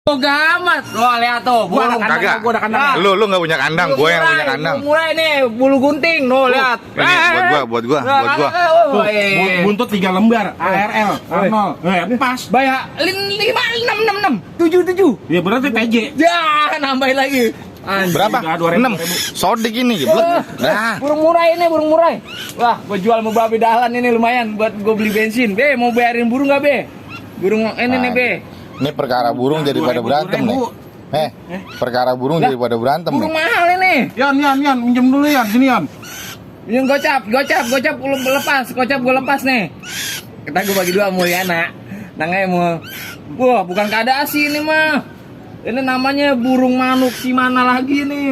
Oh gamat, lo lihat tuh, Gua ada kandang, gua ada kandang. Lu nggak punya kandang, gue yang punya kandang. Mulai nih, bulu gunting, lo lihat. Ini buat gua. Tuh, buntut 3 lembar, ARL, Arnold. Pas. Bayar 5, 6, 7. Ya berarti TJ. Ya, nambahin lagi. Berapa? 6. Sodik ini, jeblek. Nah, Burung murai ini, burung murai. Wah, gua jual sama babe dalan ini lumayan buat gua beli bensin. Be, mau bayarin burung nggak be? Burung ini nih be. ini perkara burung jadi pada berantem nih. Perkara burung jadi pada berantem Burung nih. mahal ini. Yan, minjem dulu Yan, sini Yan. Ini gocap gua lepas nih. Kita gua bagi dua Mulyana. Nangnya mau. Wah, bukan keadaan sih ini mah. Ini namanya burung manuk si mana lagi nih.